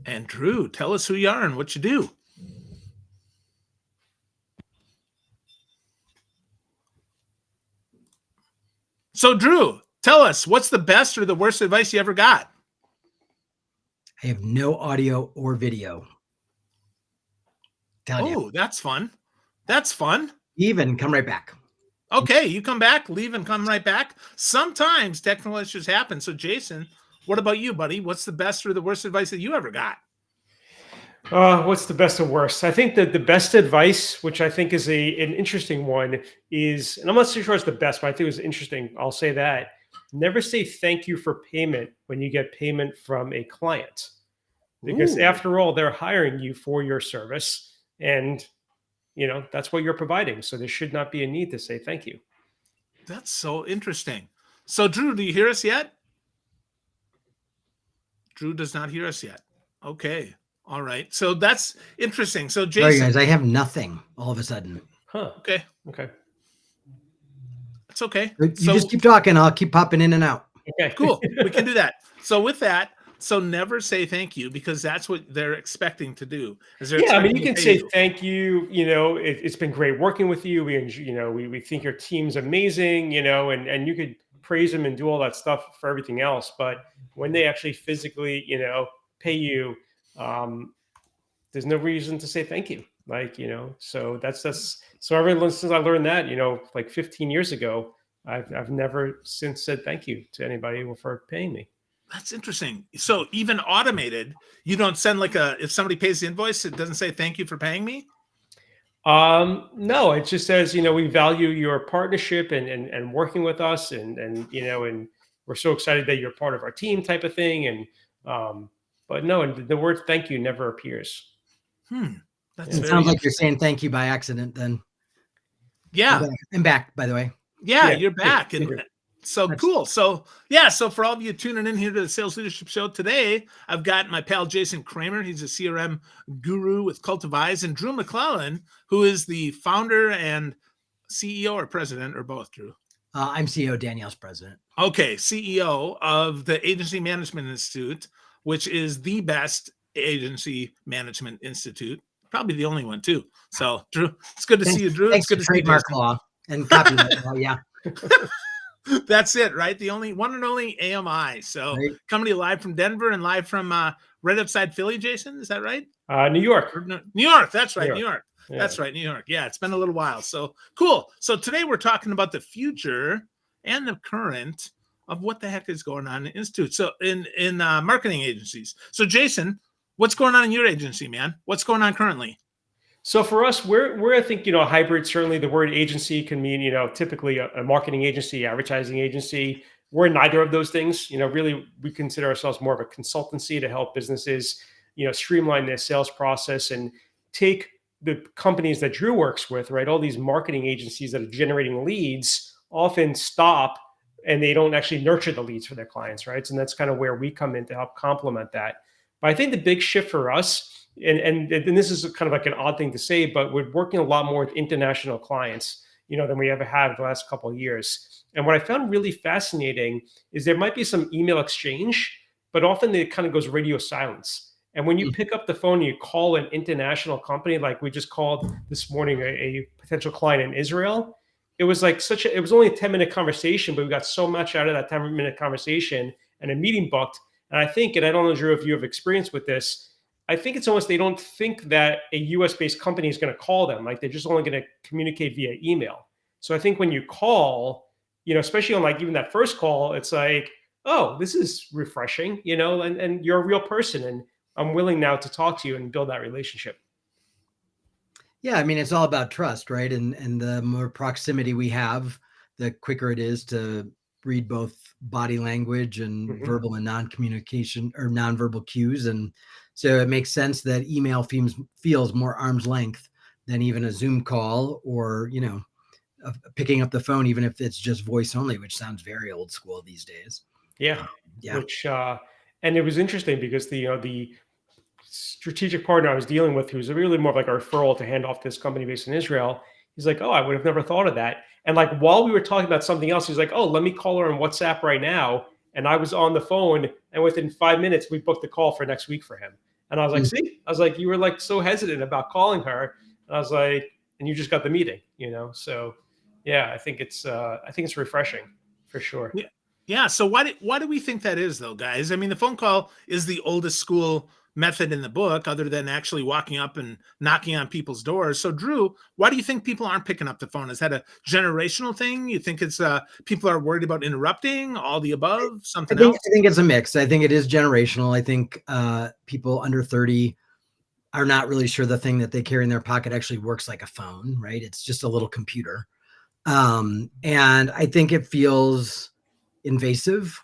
And Drew, tell us who you are and what you do. So, Drew, tell us, what's the best or the worst advice you ever got? I have no audio or video. Oh, that's fun. That's fun. Leave and come right back. Okay, you come back, leave, and come right back. Sometimes technical issues happen. So, Jason, what about you, buddy? What's the best or the worst advice that you ever got? What's the best or worst? I think that the best advice, which I think is an interesting one, is, and I'm not so sure it's the best, but I think it was interesting. I'll say that. Never say thank you for payment when you get payment from a client. Because after all, they're hiring you for your service. And, that's what you're providing. So there should not be a need to say thank you. That's so interesting. So, Drew, do you hear us yet? Drew does not hear us yet. Okay. All right. So that's interesting. So, Jason. Sorry, guys, I have nothing all of a sudden. Huh. Okay. It's okay. You just keep talking. I'll keep popping in and out. Okay. Cool. We can do that. So with that, never say thank you, because that's what they're expecting to do. Yeah, I mean, you can say thank you. It's been great working with you. We think your team's amazing. And you could praise them and do all that stuff for everything else. But when they actually physically, pay you, there's no reason to say thank you. So so ever since I learned that, like 15 years ago, I've never since said thank you to anybody for paying me. That's interesting. So even automated, you don't send if somebody pays the invoice, it doesn't say thank you for paying me? No, it just says, we value your partnership and working with us and we're so excited that you're part of our team type of thing. And, but no, and the word thank you never appears. It sounds like you're saying thank you by accident then. Yeah. I'm back, by the way. Yeah, you're back. So cool. So for all of you tuning in here to the Sales Leadership Show today, I've got my pal Jason Kramer. He's a CRM guru with Cultivize, and Drew McLellan, who is the founder and CEO or president, or both, Drew? I'm CEO, Danielle's president. Okay, CEO of the Agency Management Institute, which is the best agency management institute. Probably the only one too. So Drew, it's good to see you, Drew. Thanks it's good to to see you. Trademark law and copyright law, yeah. That's it, right? The one and only AMI. So coming to you live from Denver and live from right outside Philly, Jason. Is that right? New York. New York. That's right. New York. Yeah. That's right. New York. Yeah, it's been a little while. So cool. So today we're talking about the future and the current of what the heck is going on in the Institute. So in marketing agencies. So Jason, what's going on in your agency, man? What's going on currently? So for us, we're I think, hybrid. Certainly the word agency can mean, typically a marketing agency, advertising agency. We're neither of those things. Really, we consider ourselves more of a consultancy to help businesses, streamline their sales process and take the companies that Drew works with, right? All these marketing agencies that are generating leads often stop and they don't actually nurture the leads for their clients, right? And that's kind of where we come in to help complement that. But I think the big shift for us, and this is kind of like an odd thing to say, but we're working a lot more with international clients, than we ever had in the last couple of years. And what I found really fascinating is there might be some email exchange, but often it kind of goes radio silence. And when you pick up the phone and you call an international company, like we just called this morning a potential client in Israel, it was like it was only a 10-minute conversation, but we got so much out of that 10-minute conversation and a meeting booked. And I think, and I don't know, Drew, if you have experience with this, I think it's almost they don't think that a US-based company is going to call them. Like they're just only going to communicate via email. So I think when you call, especially on like even that first call, it's like, oh, this is refreshing, and you're a real person and I'm willing now to talk to you and build that relationship. Yeah, I mean, it's all about trust, right? And the more proximity we have, the quicker it is to read both body language and verbal and non-communication or nonverbal cues. And so it makes sense that email feels more arm's length than even a Zoom call or, picking up the phone, even if it's just voice only, which sounds very old school these days. Yeah. Which, and it was interesting because the strategic partner I was dealing with, who was really more of like a referral to hand off to this company based in Israel, he's like, oh, I would have never thought of that. And like, while we were talking about something else, he's like, oh, let me call her on WhatsApp right now. And I was on the phone, and within 5 minutes, we booked a call for next week for him. And I was like, see, I was like, you were like so hesitant about calling her. And I was like, and you just got the meeting, So yeah, I think it's refreshing for sure. Yeah. Yeah. So why do we think that is though, guys? I mean, the phone call is the oldest school method in the book, other than actually walking up and knocking on people's doors. So Drew, why do you think people aren't picking up the phone? Is that a generational thing? You think it's people are worried about interrupting, all the above, something else? I think it's a mix. I think it is generational. I think people under 30 are not really sure the thing that they carry in their pocket actually works like a phone, right? It's just a little computer. And I think it feels invasive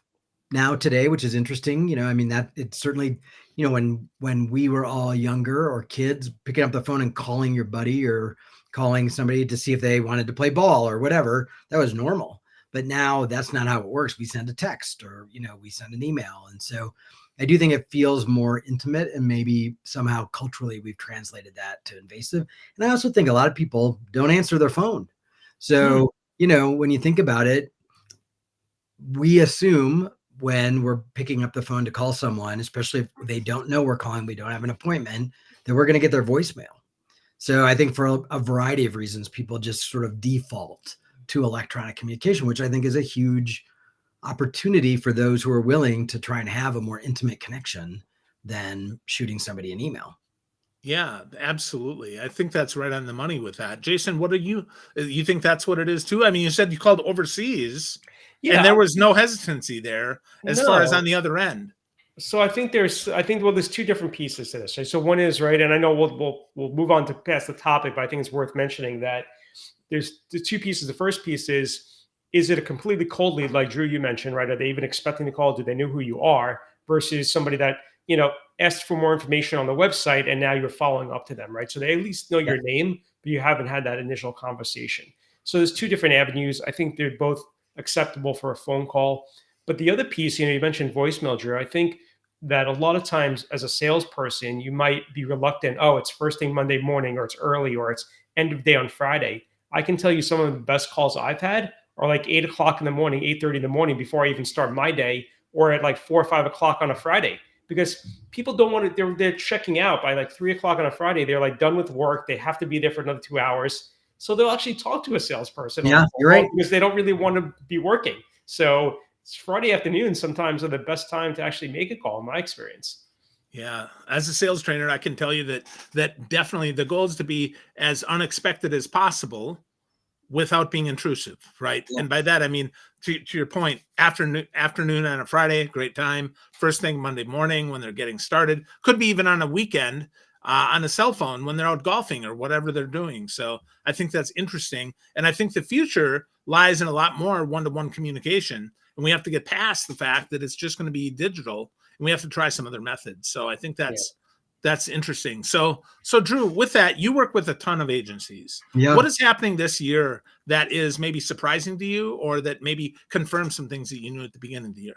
now today, which is interesting. I mean, that it's certainly, when we were all younger or kids, picking up the phone and calling your buddy or calling somebody to see if they wanted to play ball or whatever, that was normal. But now that's not how it works. We send a text or, we send an email. And so I do think it feels more intimate, and maybe somehow culturally we've translated that to invasive. And I also think a lot of people don't answer their phone. So, when you think about it, we assume when we're picking up the phone to call someone, especially if they don't know we're calling, we don't have an appointment, that we're going to get their voicemail. So I think for a variety of reasons, people just sort of default to electronic communication, which I think is a huge opportunity for those who are willing to try and have a more intimate connection than shooting somebody an email. Yeah, absolutely. I think that's right on the money with that. Jason, what do you think that's what it is too? I mean, you said you called overseas, and there was no hesitancy there as far as on the other end. So I think there's two different pieces to this. Right? So one is, right, and I know we'll move on to past the topic, but I think it's worth mentioning that there's the two pieces. The first piece is it a completely cold lead, like Drew, you mentioned, right? Are they even expecting the call? Do they know who you are? Versus somebody that, asked for more information on the website and now you're following up to them, right? So they at least know your name, but you haven't had that initial conversation. So there's two different avenues. I think they're both acceptable for a phone call. But the other piece, you mentioned voicemail, Drew. I think that a lot of times as a salesperson, you might be reluctant. Oh, it's first thing Monday morning, or it's early, or it's end of day on Friday. I can tell you some of the best calls I've had are like 8 o'clock in the morning, 8:30 in the morning before I even start my day, or at like 4 or 5 o'clock on a Friday, because people don't want to, they're checking out by like 3 o'clock on a Friday. They're like done with work. They have to be there for another 2 hours. So they'll actually talk to a salesperson. Yeah, you're right. Because they don't really want to be working. So it's Friday afternoons sometimes are the best time to actually make a call, in my experience. Yeah. As a sales trainer, I can tell you that definitely the goal is to be as unexpected as possible without being intrusive, right? Yeah. And by that, I mean, to your point, afternoon on a Friday, great time. First thing Monday morning when they're getting started. Could be even on a weekend on a cell phone when they're out golfing or whatever they're doing. So I think that's interesting. And I think the future lies in a lot more one-to-one communication. And we have to get past the fact that it's just going to be digital, and we have to try some other methods. So I think that's interesting. So Drew, with that, you work with a ton of agencies. Yeah. What is happening this year that is maybe surprising to you, or that maybe confirms some things that you knew at the beginning of the year?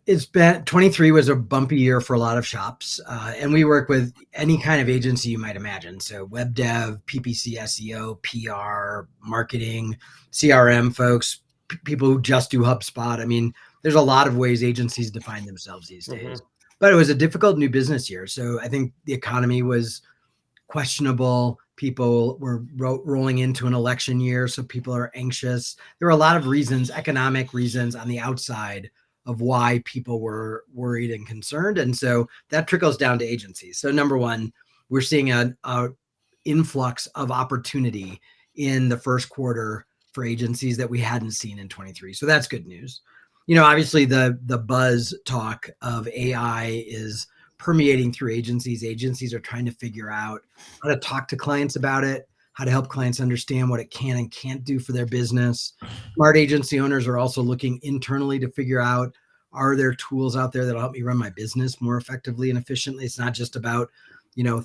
It's been 23 was a bumpy year for a lot of shops. And we work with any kind of agency you might imagine. So web dev, PPC, SEO, PR, marketing, CRM folks, people who just do HubSpot. I mean, there's a lot of ways agencies define themselves these days. But it was a difficult new business year. So I think the economy was questionable. People were rolling into an election year, so people are anxious. There were a lot of reasons, economic reasons on the outside of why people were worried and concerned. And so that trickles down to agencies. So number one, we're seeing an influx of opportunity in the first quarter for agencies that we hadn't seen in 23. So that's good news. Obviously the buzz talk of AI is permeating through agencies. Agencies are trying to figure out how to talk to clients about it, how to help clients understand what it can and can't do for their business. Smart agency owners are also looking internally to figure out, are there tools out there that'll help me run my business more effectively and efficiently? It's not just about,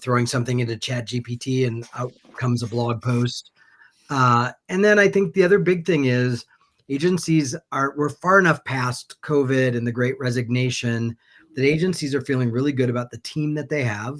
throwing something into ChatGPT and out comes a blog post. And then I think the other big thing is agencies we're far enough past COVID and the Great Resignation that agencies are feeling really good about the team that they have.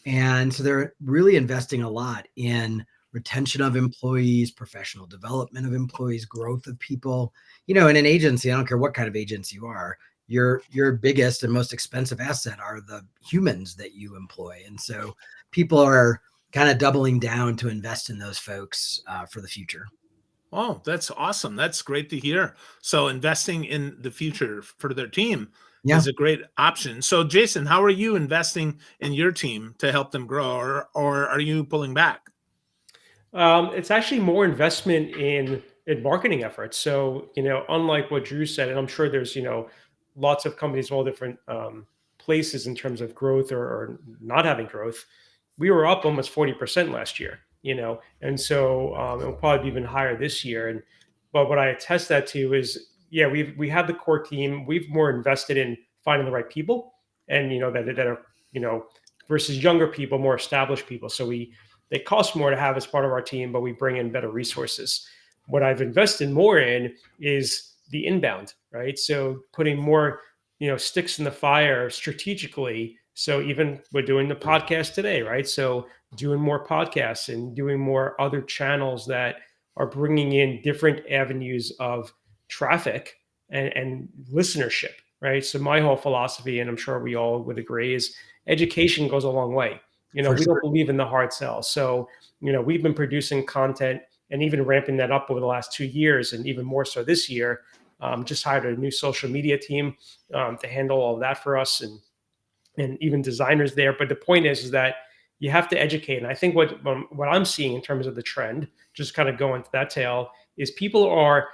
And so they're really investing a lot in retention of employees, professional development of employees, growth of people. In an agency, I don't care what kind of agency you are, your biggest and most expensive asset are the humans that you employ. And so people are kind of doubling down to invest in those folks for the future. Oh, that's awesome. That's great to hear. So investing in the future for their team is a great option. So Jason, how are you investing in your team to help them grow, or are you pulling back? It's actually more investment in marketing efforts. So, unlike what Drew said, and I'm sure there's, lots of companies of all different places in terms of growth or not having growth. We were up almost 40% last year, and so it'll probably be even higher this year. But what I attest that to is, yeah, we have the core team. We've more invested in finding the right people, and that are versus younger people, more established people. So they cost more to have as part of our team, but we bring in better resources. What I've invested more in is the inbound, right? So putting more, sticks in the fire strategically. So even we're doing the podcast today, right? So doing more podcasts and doing more other channels that are bringing in different avenues of traffic and listenership, right? So my whole philosophy, and I'm sure we all would agree, is education goes a long way. We don't believe in the hard sell. So, we've been producing content and even ramping that up over the last 2 years, and even more so this year. Just hired a new social media team to handle all of that for us, and even designers there. But the point is that you have to educate. And I think what I'm seeing in terms of the trend, just kind of going to that tail, is people are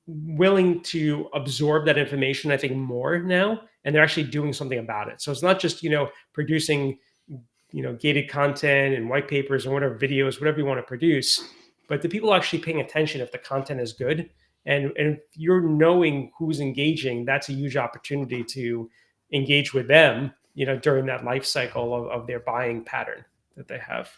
willing to absorb that information, I think, more now, and they're actually doing something about it. So it's not just, producing gated content and white papers and whatever videos, whatever you want to produce, but the people actually paying attention if the content is good. And if you're knowing who's engaging, that's a huge opportunity to engage with them, during that life cycle of their buying pattern that they have.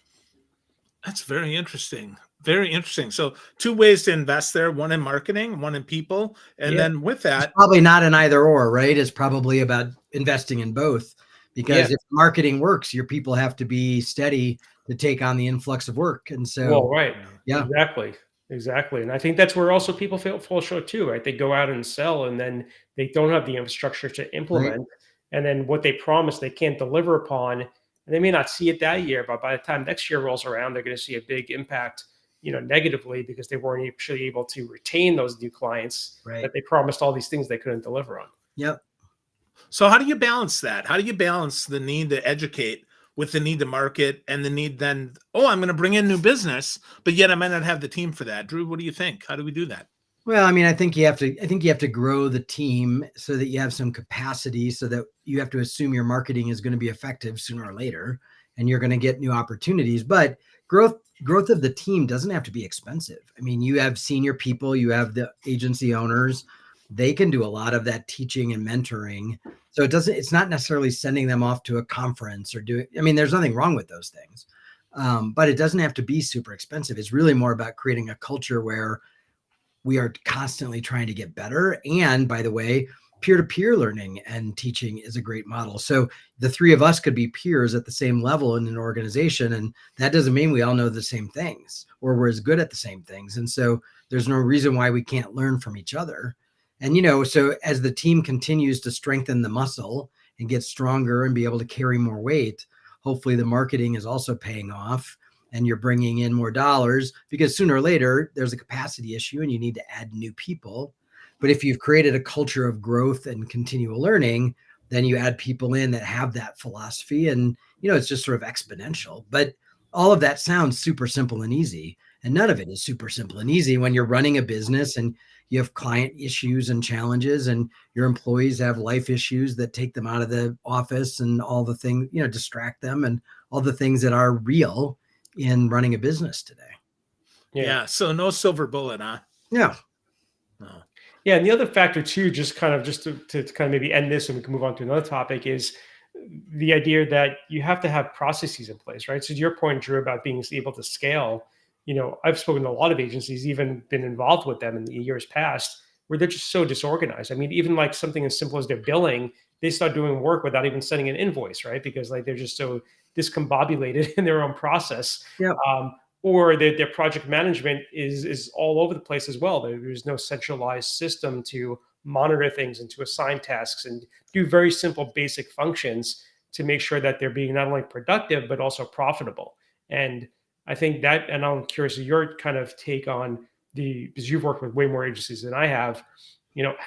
That's very interesting. Very interesting. So 2 ways to invest there, one in marketing, one in people. And then with that, it's probably not an either or, right? It's probably about investing in both. Because if marketing works, your people have to be steady to take on the influx of work. And so, right. Yeah, exactly. And I think that's where also people fall short too, right? They go out and sell, and then they don't have the infrastructure to implement. Right. And then what they promise, they can't deliver upon. And they may not see it that year, but by the time next year rolls around, they're going to see a big impact, negatively, because they weren't actually able to retain those new clients that they promised all these things they couldn't deliver on. Yep. So how do you balance that? How do you balance the need to educate with the need to market and the need then, I'm going to bring in new business, but yet I might not have the team for that? Drew, what do you think? How do we do that? Well, I mean, I think you have to grow the team so that you have some capacity, so that you have to assume your marketing is going to be effective sooner or later, and you're going to get new opportunities. But growth of the team doesn't have to be expensive. I mean, you have senior people, you have the agency owners. They can do a lot of that teaching and mentoring. So it's not necessarily sending them off to a conference or there's nothing wrong with those things. But it doesn't have to be super expensive. It's really more about creating a culture where we are constantly trying to get better. And by the way, peer-to-peer learning and teaching is a great model. So the 3 of us could be peers at the same level in an organization. And that doesn't mean we all know the same things or we're as good at the same things. And so there's no reason why we can't learn from each other. And, so as the team continues to strengthen the muscle and get stronger and be able to carry more weight, hopefully the marketing is also paying off and you're bringing in more dollars, because sooner or later there's a capacity issue and you need to add new people. But if you've created a culture of growth and continual learning, then you add people in that have that philosophy, and, it's just sort of exponential. But all of that sounds super simple and easy. And none of it is super simple and easy when you're running a business and you have client issues and challenges, and your employees have life issues that take them out of the office, and all the things, distract them, and all the things that are real in running a business today. Yeah. So no silver bullet, huh? Yeah. No. Yeah. And the other factor too, just to kind of maybe end this and we can move on to another topic, is the idea that you have to have processes in place, right? So to your point, Drew, about being able to scale, I've spoken to a lot of agencies, even been involved with them in the years past, where they're just so disorganized. I mean, even like something as simple as their billing, they start doing work without even sending an invoice, right? Because they're just so discombobulated in their own process. Yep. or their project management is all over the place as well. There's no centralized system to monitor things and to assign tasks and do very simple basic functions to make sure that they're being not only productive but also profitable. And I think that, and I'm curious of your kind of take on because you've worked with way more agencies than I have.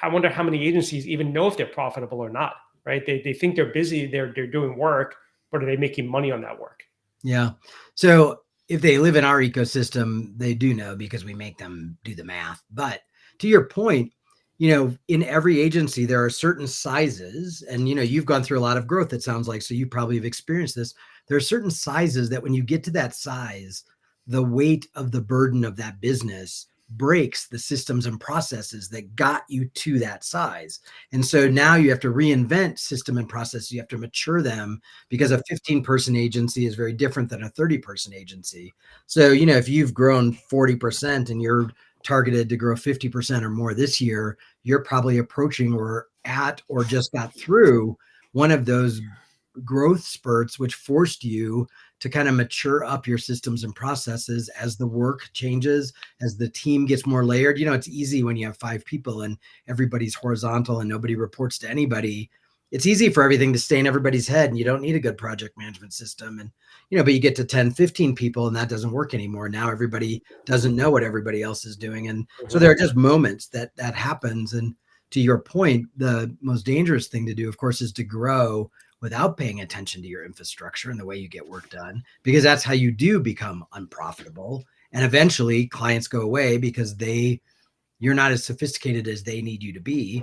I wonder how many agencies even know if they're profitable or not, right? They think they're busy, they're doing work, but are they making money on that work? Yeah. So if they live in our ecosystem, they do know because we make them do the math. But to your point, in every agency, there are certain sizes, and, you've gone through a lot of growth, it sounds like, so you probably have experienced this. There are certain sizes that when you get to that size, the weight of the burden of that business breaks the systems and processes that got you to that size. And so now you have to reinvent system and process. You have to mature them because a 15-person agency is very different than a 30-person agency. So, if you've grown 40% and you're targeted to grow 50% or more this year, you're probably approaching or at or just got through one of those growth spurts, which forced you to kind of mature up your systems and processes as the work changes, as the team gets more layered. It's easy when you have 5 people and everybody's horizontal and nobody reports to anybody. It's easy for everything to stay in everybody's head, and you don't need a good project management system. And, but you get to 10, 15 people and that doesn't work anymore. Now everybody doesn't know what everybody else is doing. And so there are just moments that happens. And to your point, the most dangerous thing to do, of course, is to grow without paying attention to your infrastructure and the way you get work done, because that's how you do become unprofitable. And eventually clients go away because you're not as sophisticated as they need you to be.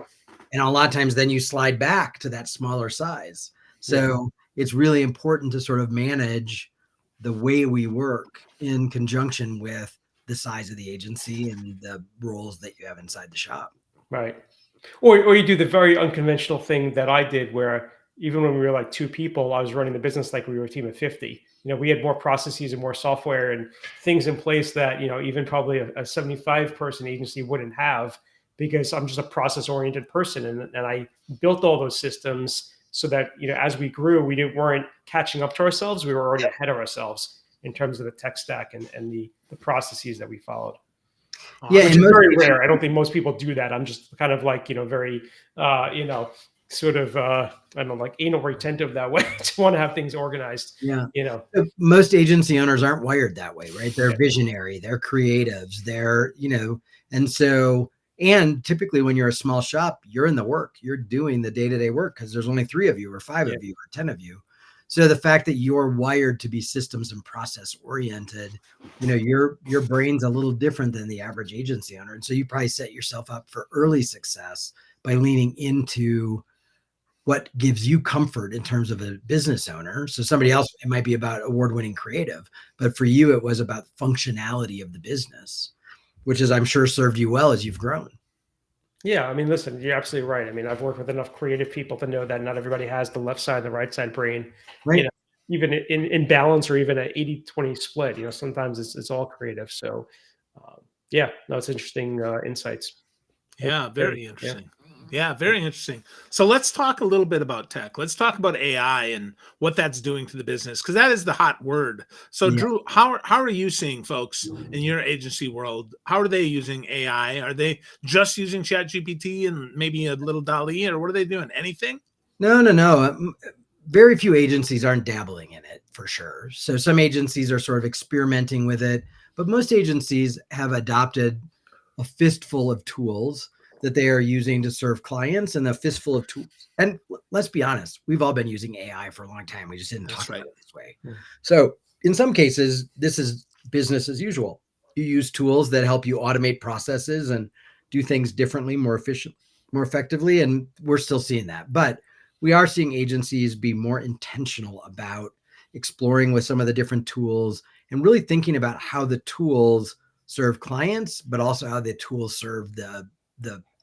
And a lot of times then you slide back to that smaller size. So it's really important to sort of manage the way we work in conjunction with the size of the agency and the roles that you have inside the shop. Right. Or you do the very unconventional thing that I did, where even when we were like 2 people, I was running the business like we were a team of 50. We had more processes and more software and things in place that, even probably a 75-person agency wouldn't have, because I'm just a process-oriented person. And I built all those systems so that, as we grew, we weren't catching up to ourselves. We were already ahead of ourselves in terms of the tech stack and the processes that we followed. Yeah, which is very rare. I don't think most people do that. I'm just kind of like, very, sort of, I don't know, like anal retentive that way. I just want to have things organized. Yeah. Most agency owners aren't wired that way, right? They're visionary, they're creatives, they're, and so, and typically when you're a small shop, you're in the work, you're doing the day-to-day work because there's only 3 of you or 5 of you or 10 of you. So the fact that you're wired to be systems and process oriented, your brain's a little different than the average agency owner. And so you probably set yourself up for early success by leaning into what gives you comfort in terms of a business owner. So somebody else, it might be about award-winning creative, but for you, it was about functionality of the business, which is, I'm sure, served you well as you've grown. Yeah. I mean, listen, you're absolutely right. I mean, I've worked with enough creative people to know that not everybody has the left side and the right side brain, right? Even in balance, or even an 80-20 split, sometimes it's all creative. So it's interesting insights. Yeah. Very interesting. Yeah, very interesting. So let's talk a little bit about tech. Let's talk about AI and what that's doing to the business, because that is the hot word. So Drew, how are you seeing folks in your agency world? How are they using AI? Are they just using ChatGPT and maybe a little DALL-E, or what are they doing? Anything? No. Very few agencies aren't dabbling in it, for sure. So some agencies are sort of experimenting with it, but most agencies have adopted a fistful of tools that they are using to serve clients, and a fistful of tools. And let's be honest, we've all been using AI for a long time. We just didn't talk about it this way. So in some cases, this is business as usual. You use tools that help you automate processes and do things differently, more efficient, more effectively. And we're still seeing that. But we are seeing agencies be more intentional about exploring with some of the different tools and really thinking about how the tools serve clients, but also how the tools serve the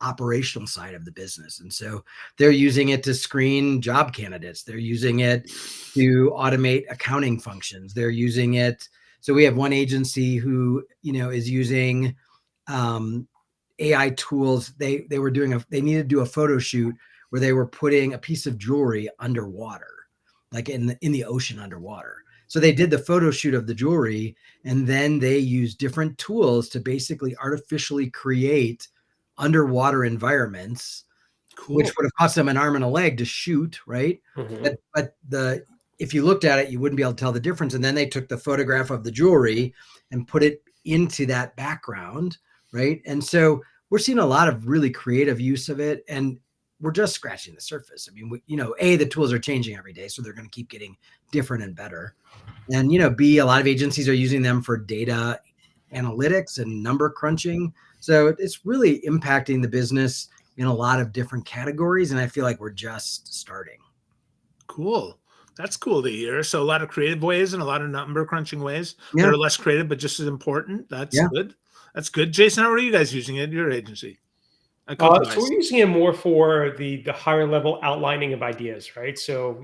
operational side of the business. And so they're using it to screen job candidates. They're using it to automate accounting functions. They're using it. So we have one agency who, is using AI tools. They needed to do a photo shoot where they were putting a piece of jewelry underwater, like in the ocean underwater. So they did the photo shoot of the jewelry, and then they used different tools to basically artificially create underwater environments, Cool. which would have cost them an arm and a leg to shoot, right? Mhm. But if you looked at it, you wouldn't be able to tell the difference. And then they took the photograph of the jewelry and put it into that background, right? And so we're seeing a lot of really creative use of it, and we're just scratching the surface. I mean, the tools are changing every day, so they're going to keep getting different and better. And B, a lot of agencies are using them for data analytics and number crunching. So it's really impacting the business in a lot of different categories, and I feel like we're just starting. Cool. That's cool to hear. So a lot of creative ways and a lot of number crunching ways Yeah. that are less creative but just as important. That's Yeah. good. That's good. Jason, how are you guys using it in your agency? So we're using it more for the higher level outlining of ideas, right? So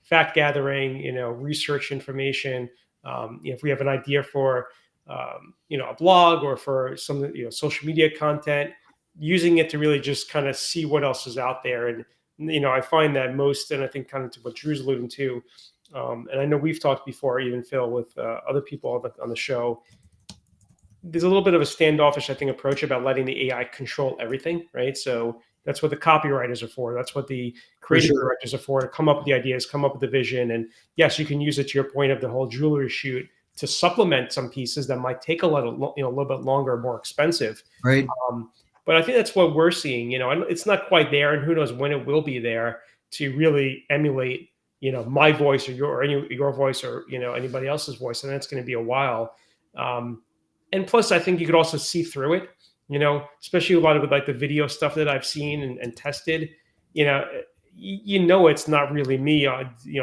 fact gathering, research information. If we have an idea for a blog or for some social media content, using it to really just kind of see what else is out there. And I find that most, and I think kind of to what Drew's alluding to, and I know we've talked before, even Phil, with other people on the show. There's a little bit of a standoffish, I think, approach about letting the AI control everything, right? So that's what the copywriters are for. That's what the creative directors are for, to come up with the ideas, come up with the vision. And yes, you can use it, to your point, of the whole jewelry shoot, to supplement some pieces that might take a little bit longer, more expensive. Right. But I think that's what we're seeing. It's not quite there, and who knows when it will be there to really emulate, my voice or your voice or anybody else's voice, and that's going to be a while. And plus, I think you could also see through it, especially a lot of like the video stuff that I've seen and tested. It's not really me,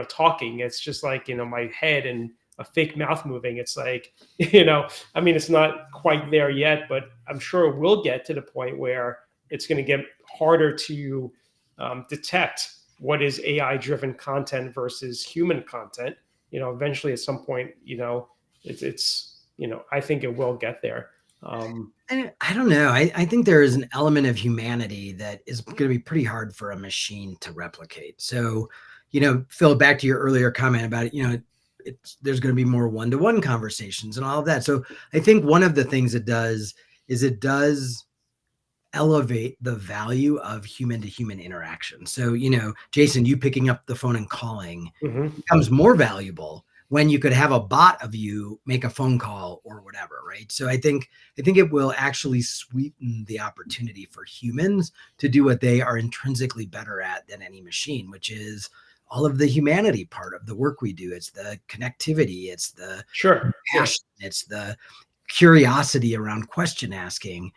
talking. It's just like my head and a fake mouth moving. It's like, it's not quite there yet, but I'm sure it will get to the point where it's going to get harder to detect what is AI-driven content versus human content. Eventually, at some point, it's I think it will get there. And I don't know. I think there is an element of humanity that is going to be pretty hard for a machine to replicate. So, Phil, back to your earlier comment about it, there's going to be more one-to-one conversations and all of that. So I think one of the things it does is it does elevate the value of human-to-human interaction. So, Jason, you picking up the phone and calling becomes more valuable when you could have a bot of you make a phone call or whatever, right? So I think it will actually sweeten the opportunity for humans to do what they are intrinsically better at than any machine, which is all of the humanity part of the work we do. It's the connectivity, it's the passion, it's the curiosity around question asking.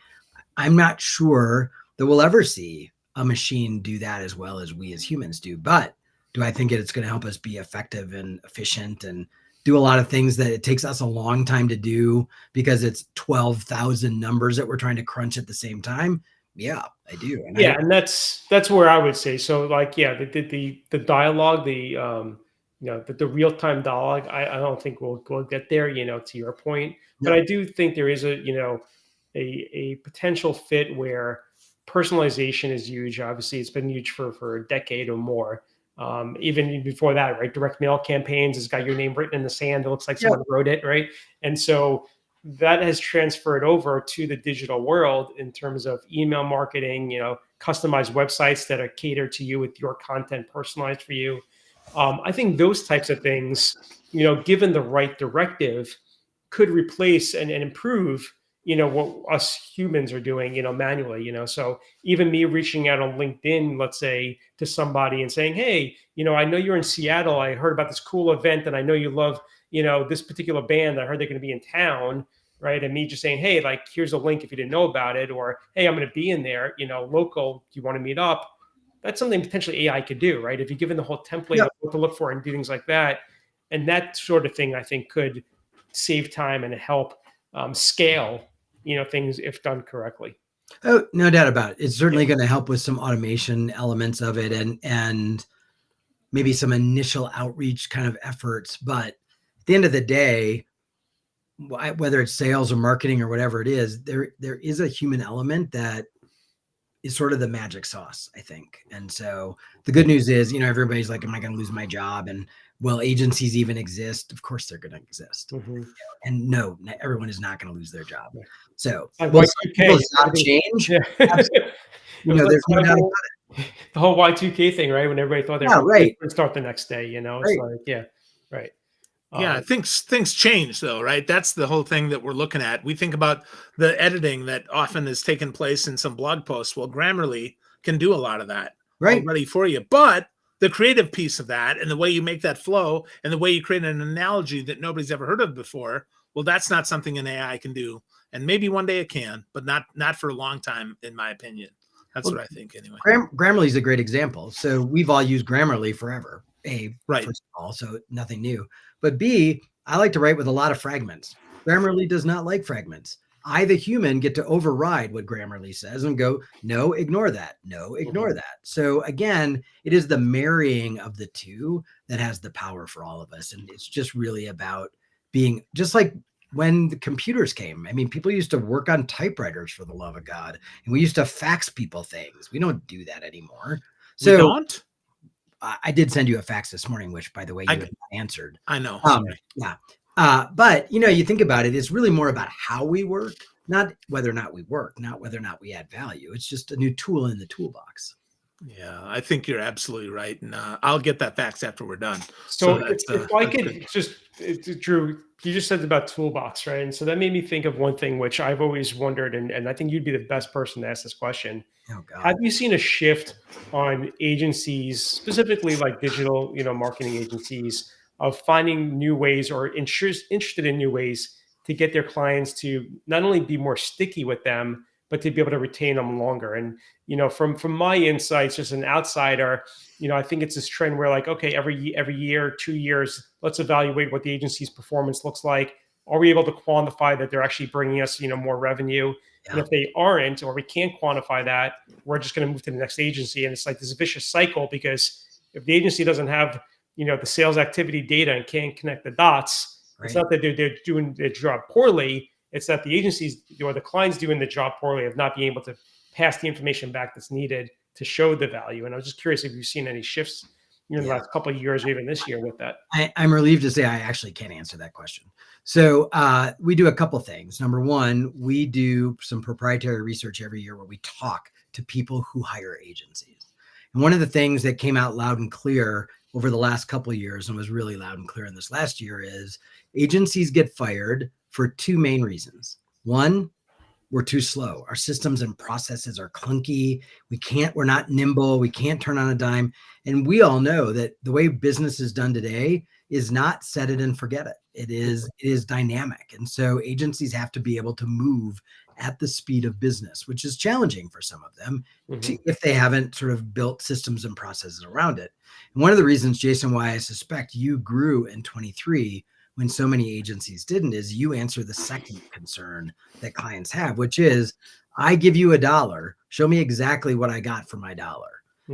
I'm not sure that we'll ever see a machine do that as well as we as humans do, but do I think it's going to help us be effective and efficient and do a lot of things that it takes us a long time to do because it's 12,000 numbers that we're trying to crunch at the same time? Yeah, I do. And and that's where I would say. So like, the dialogue, the real-time dialogue, I don't think we'll get there, to your point. But I do think there is a potential fit where personalization is huge. Obviously, it's been huge for a decade or more. Even before that, right? Direct mail campaigns has got your name written in the sand. It looks like someone wrote it, right? And so that has transferred over to the digital world in terms of email marketing, customized websites that are catered to you with your content personalized for you. I think those types of things, given the right directive, could replace and improve what us humans are doing, manually, so even me reaching out on LinkedIn, let's say, to somebody and saying, hey, I know you're in Seattle. I heard about this cool event and I know you love, this particular band. I heard they're going to be in town. Right. And me just saying, hey, like, here's a link if you didn't know about it, or, hey, I'm going to be in there, local. Do you want to meet up? That's something potentially AI could do, right? If you give them the whole template of what to look for and do things like that. And that sort of thing, I think, could save time and help scale things if done correctly. Oh, no doubt about it. It's certainly going to help with some automation elements of it and maybe some initial outreach kind of efforts. But at the end of the day, whether it's sales or marketing or whatever it is, there is a human element that is sort of the magic sauce, I think. And so the good news is, everybody's like, am I going to lose my job? And will agencies even exist? Of course they're going to exist. And no, everyone is not going to lose their job. So will people's job change? Yeah. There's no doubt about it. The whole Y2K thing, right? When everybody thought they were going to start the next day, it's like, right. Yeah, things change though, right? That's the whole thing that we're looking at. We think about the editing that often has taken place in some blog posts. Well, Grammarly can do a lot of that already for you. But the creative piece of that and the way you make that flow and the way you create an analogy that nobody's ever heard of before, well, that's not something an AI can do. And maybe one day it can, but not for a long time, in my opinion. That's what I think anyway. Grammarly is a great example. So we've all used Grammarly forever. Right. First of all, so nothing new. But B, I like to write with a lot of fragments. Grammarly does not like fragments. I, the human, get to override what Grammarly says and go, no, ignore that. No, ignore that. So again, it is the marrying of the two that has the power for all of us. And it's just really about being just like when the computers came. I mean, people used to work on typewriters, for the love of God. And we used to fax people things. We don't do that anymore. So we don't? I did send you a fax this morning, which, by the way, you had not answered. I know. Yeah. But, you think about it, it's really more about how we work, not whether or not we work, not whether or not we add value. It's just a new tool in the toolbox. Yeah, I think you're absolutely right. And I'll get that fax after we're done. So if I could Drew, you just said about toolbox, right? And so that made me think of one thing, which I've always wondered, and I think you'd be the best person to ask this question. Oh, God. Have you seen a shift on agencies, specifically like digital, marketing agencies, of finding new ways or interested in new ways to get their clients to not only be more sticky with them, but to be able to retain them longer? And, from my insights as an outsider, I think it's this trend where like, okay, every year, 2 years, let's evaluate what the agency's performance looks like. Are we able to quantify that they're actually bringing us, more revenue? Yeah. And if they aren't, or we can't quantify that, we're just going to move to the next agency. And it's like this vicious cycle, because if the agency doesn't have, the sales activity data and can't connect the dots, it's not that they're doing their job poorly. It's that the agencies or the clients doing the job poorly of not being able to pass the information back that's needed to show the value. And I was just curious if you've seen any shifts in the last couple of years, or even this year with that. I'm relieved to say I actually can't answer that question. So we do a couple things. Number one, we do some proprietary research every year where we talk to people who hire agencies. And one of the things that came out loud and clear over the last couple of years, and was really loud and clear in this last year, is agencies get fired for two main reasons. One, we're too slow. Our systems and processes are clunky. We're not nimble. We can't turn on a dime. And we all know that the way business is done today is not set it and forget it. It is dynamic. And so agencies have to be able to move at the speed of business, which is challenging for some of them if they haven't sort of built systems and processes around it. And one of the reasons, Jason, why I suspect you grew in 23 when so many agencies didn't, is you answer the second concern that clients have, which is, I give you $1, show me exactly what I got for my $1.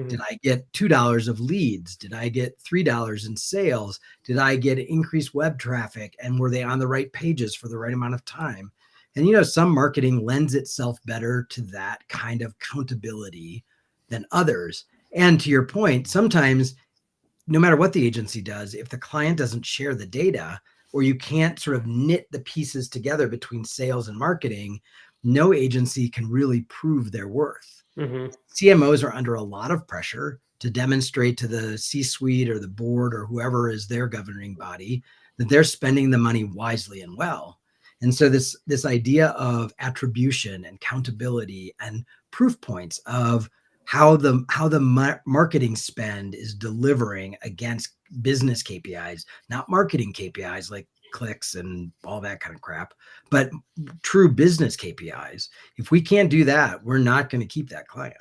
Did I get $2 of leads? Did I get $3 in sales? Did I get increased web traffic? And were they on the right pages for the right amount of time? And, some marketing lends itself better to that kind of accountability than others. And to your point, sometimes, no matter what the agency does, if the client doesn't share the data, or you can't sort of knit the pieces together between sales and marketing, no agency can really prove their worth. CMOs are under a lot of pressure to demonstrate to the C-suite or the board or whoever is their governing body that they're spending the money wisely and well. And so this idea of attribution and accountability and proof points of how the marketing spend is delivering against business KPIs, not marketing KPIs like clicks and all that kind of crap, but true business KPIs. If we can't do that, we're not going to keep that client.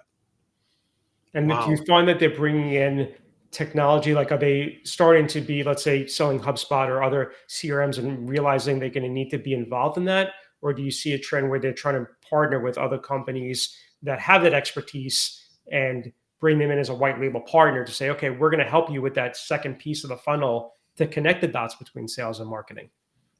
And do you find that they're bringing in technology? Like, are they starting to be, let's say, selling HubSpot or other CRMs and realizing they're going to need to be involved in that? Or do you see a trend where they're trying to partner with other companies that have that expertise and bring them in as a white label partner to say, okay, we're going to help you with that second piece of the funnel to connect the dots between sales and marketing?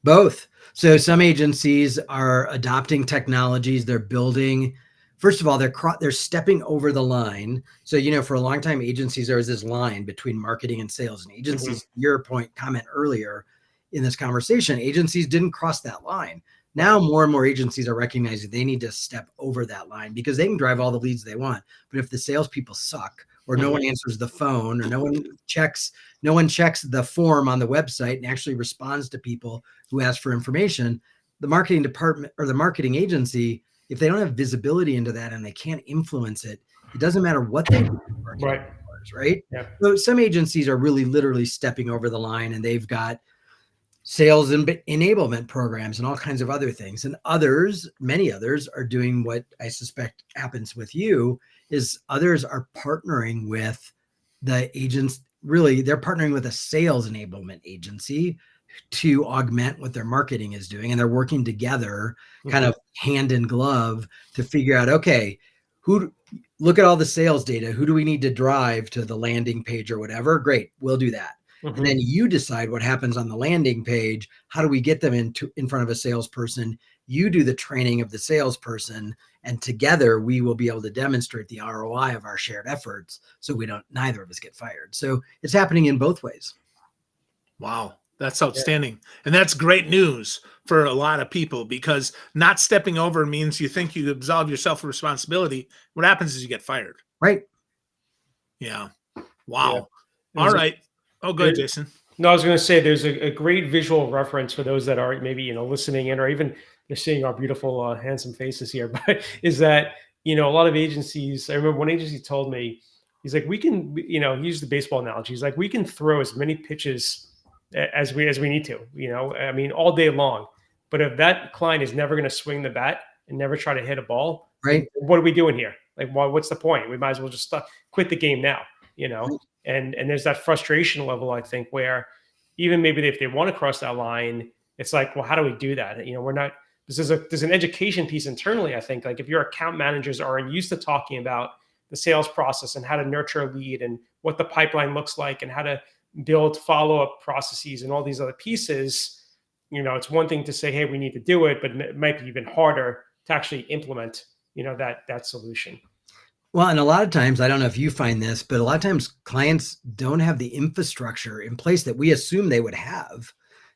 Both. So some agencies are adopting technologies. They're building first of all, they're stepping over the line. So, for a long time, agencies, there was this line between marketing and sales, and agencies, your comment earlier in this conversation, agencies didn't cross that line. Now, more and more agencies are recognizing they need to step over that line because they can drive all the leads they want. But if the salespeople suck, or no one answers the phone, or no one checks the form on the website and actually responds to people who ask for information, the marketing department or the marketing agency, if they don't have visibility into that and they can't influence it, it doesn't matter what they do. Right. Yeah. So some agencies are really literally stepping over the line, and they've got sales and enablement programs and all kinds of other things. And many others are doing what I suspect happens with you, is others are partnering with the agents. Really, they're partnering with a sales enablement agency to augment what their marketing is doing. And they're working together kind of hand in glove to figure out, okay, look at all the sales data. Who do we need to drive to the landing page or whatever? Great. We'll do that. And then you decide what happens on the landing page. How do we get them in front of a salesperson? You do the training of the salesperson, and together we will be able to demonstrate the ROI of our shared efforts, so neither of us get fired. So it's happening in both ways. Wow. That's outstanding. Yeah. And that's great news for a lot of people, because not stepping over means you think you absolve yourself of responsibility. What happens is you get fired. Right. Yeah. Wow. Yeah. All right. Oh, go ahead, Jason. No, I was going to say there's a great visual reference for those that are maybe, listening in, or even they're seeing our beautiful, handsome faces here, but is that, a lot of agencies, I remember one agency told me, he's like, we can, he used the baseball analogy. He's like, we can throw as many pitches as we need to, all day long. But if that client is never going to swing the bat and never try to hit a ball, right? What are we doing here? Like, what's the point? We might as well just quit the game now, And there's that frustration level, I think, where even maybe if they want to cross that line, it's like, well, how do we do that? There's an education piece internally, I think. Like, if your account managers aren't used to talking about the sales process and how to nurture a lead and what the pipeline looks like and how to build follow-up processes and all these other pieces, it's one thing to say, hey, we need to do it, but it might be even harder to actually implement, that solution. Well, and a lot of times, I don't know if you find this, but a lot of times clients don't have the infrastructure in place that we assume they would have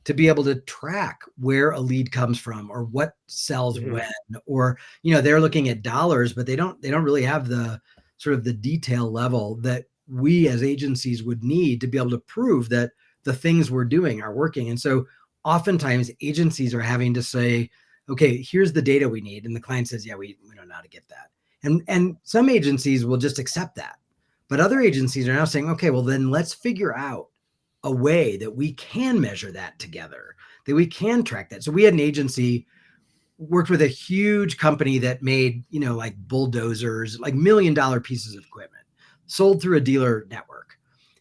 to be able to track where a lead comes from or what sells when, or, they're looking at dollars, but they don't really have the sort of the detail level that we as agencies would need to be able to prove that the things we're doing are working. And so oftentimes agencies are having to say, okay, here's the data we need. And the client says, yeah, we don't know how to get that. And some agencies will just accept that. But other agencies are now saying, okay, well, then let's figure out a way that we can measure that together, that we can track that. So we had an agency, worked with a huge company that made, like bulldozers, like $1 million pieces of equipment, sold through a dealer network.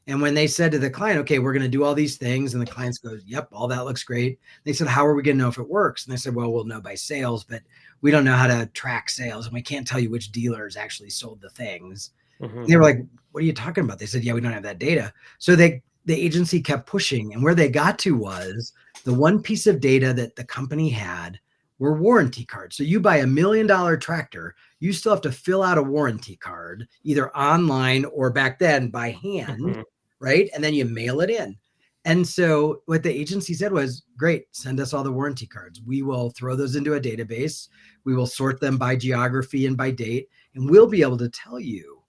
And when they said to the client, okay, we're going to do all these things, and the clients goes, yep, all that looks great. They said, how are we going to know if it works? And they said, well, we'll know by sales, but we don't know how to track sales, and we can't tell you which dealers actually sold the things. They were like, what are you talking about? They said, yeah, we don't have that data. So the agency kept pushing, and where they got to was the one piece of data that the company had were warranty cards. So you buy $1 million tractor, you still have to fill out a warranty card, either online or back then by hand, right? And then you mail it in. And so what the agency said was, great, send us all the warranty cards. We will throw those into a database. We will sort them by geography and by date, and we'll be able to tell you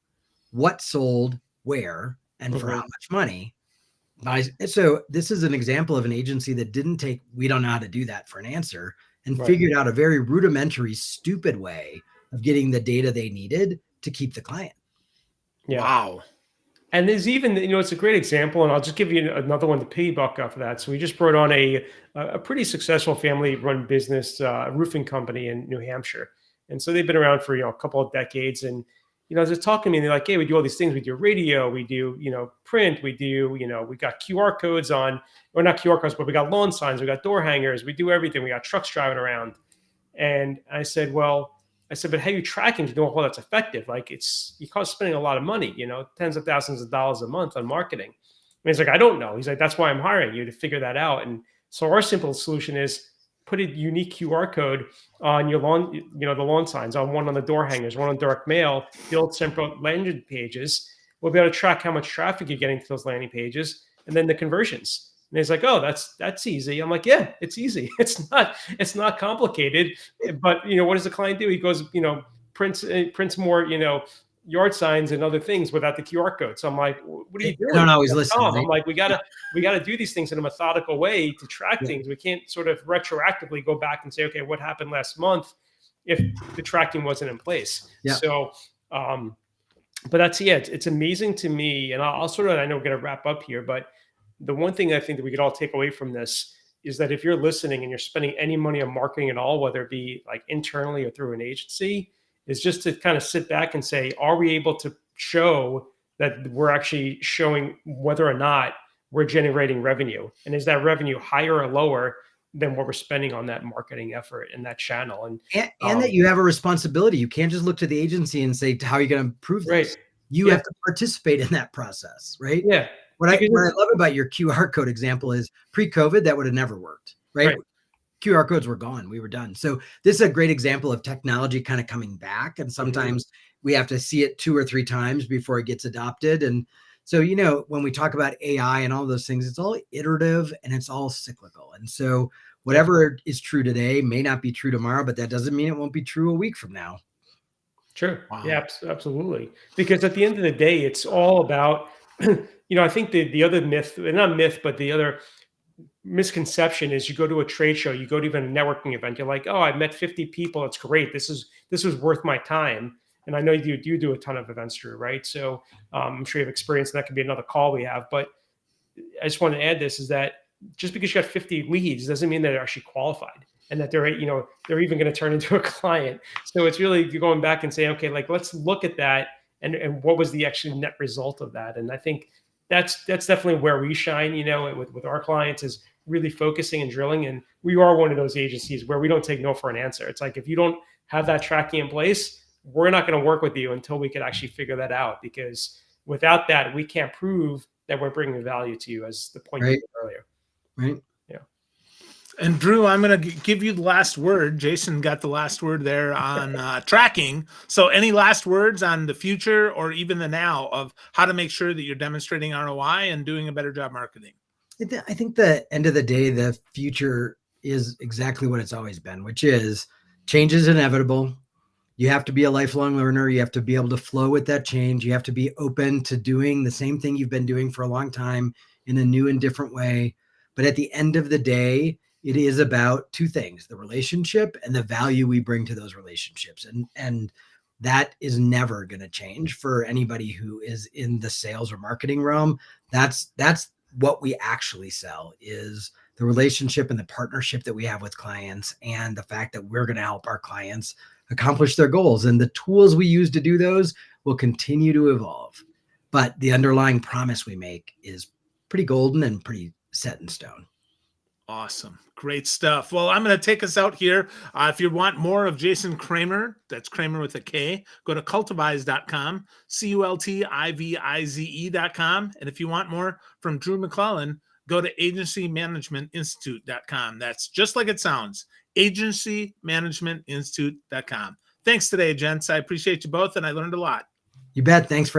what sold where and for how much money. So this is an example of an agency that didn't take, we don't know how to do that for an answer, and figured out a very rudimentary, stupid way of getting the data they needed to keep the client. Yeah. Wow. And there's even, it's a great example, and I'll just give you another one to piggyback off of that. So we just brought on a pretty successful family-run business, roofing company in New Hampshire. And so they've been around for, a couple of decades. And, they're talking to me, and they're like, hey, we do all these things. We do radio, we do, print, we do, we got QR codes on, or not QR codes, but we got lawn signs, we got door hangers, we do everything. We got trucks driving around. And I said, but how are you tracking to know how that's effective? Like, you cost spending a lot of money, tens of thousands of dollars a month on marketing. And he's like, I don't know. He's like, that's why I'm hiring you to figure that out. And so our simple solution is put a unique QR code on your lawn, the lawn signs, on one on the door hangers, one on direct mail, build simple landing pages. We'll be able to track how much traffic you're getting to those landing pages, and then the conversions. And he's like, "Oh, that's easy." I'm like, "Yeah, it's easy. It's not complicated." But what does the client do? He goes, prints more, yard signs and other things without the QR code. So I'm like, "What are you doing?" They don't always listen. Tom, Right? I'm like, we gotta do these things in a methodical way to track things. We can't sort of retroactively go back and say, okay, what happened last month if the tracking wasn't in place? Yeah. So, but that's, it's amazing to me. And I'll sort of, I know we're going to wrap up here, but the one thing I think that we could all take away from this is that if you're listening and you're spending any money on marketing at all, whether it be like internally or through an agency, is just to kind of sit back and say, are we able to show that we're actually showing whether or not we're generating revenue? And is that revenue higher or lower than what we're spending on that marketing effort and that channel? And that you have a responsibility. You can't just look to the agency and say, how are you going to improve this? Right. You have to participate in that process, right? Yeah. What I love about your QR code example is pre-COVID, that would have never worked, right? QR codes were gone. We were done. So this is a great example of technology kind of coming back. And sometimes we have to see it 2 or 3 times before it gets adopted. And so, when we talk about AI and all those things, it's all iterative and it's all cyclical. And so whatever is true today may not be true tomorrow, but that doesn't mean it won't be true a week from now. Sure. Wow. Yeah, absolutely. Because at the end of the day, it's all about, I think the other myth, not myth, but the other misconception is you go to a trade show, you go to even a networking event, you're like, oh, I met 50 people. It's great. This was worth my time. And I know you do a ton of events, Drew, right? So I'm sure you have experience, and that could be another call we have. But I just want to add this, is that just because you got 50 leads doesn't mean that they're actually qualified and that they're even going to turn into a client. So it's really going back and saying, okay, like, let's look at that and what was the actual net result of that. And I think that's definitely where we shine, with our clients, is really focusing and drilling. And we are one of those agencies where we don't take no for an answer. It's like, if you don't have that tracking in place, we're not going to work with you until we could actually figure that out, because without that, we can't prove that we're bringing value to you, as the point you made earlier. Right. Yeah. And Drew, I'm going to give you the last word. Jason got the last word there on tracking. So any last words on the future or even the now of how to make sure that you're demonstrating ROI and doing a better job marketing? I think the end of the day, the future is exactly what it's always been, which is change is inevitable. You have to be a lifelong learner. You have to be able to flow with that change. You have to be open to doing the same thing you've been doing for a long time in a new and different way. But at the end of the day, it is about 2 things: the relationship and the value we bring to those relationships. And that is never going to change for anybody who is in the sales or marketing realm. That's what we actually sell, is the relationship and the partnership that we have with clients, and the fact that we're going to help our clients accomplish their goals. And the tools we use to do those will continue to evolve. But the underlying promise we make is pretty golden and pretty set in stone. Awesome. Great stuff. Well, I'm going to take us out here. If you want more of Jason Kramer, that's Kramer with a K, go to cultivize.com, cultivize.com. And if you want more from Drew McLellan, go to agencymanagementinstitute.com. That's just like it sounds, agencymanagementinstitute.com. Thanks today, gents. I appreciate you both, and I learned a lot. You bet. Thanks for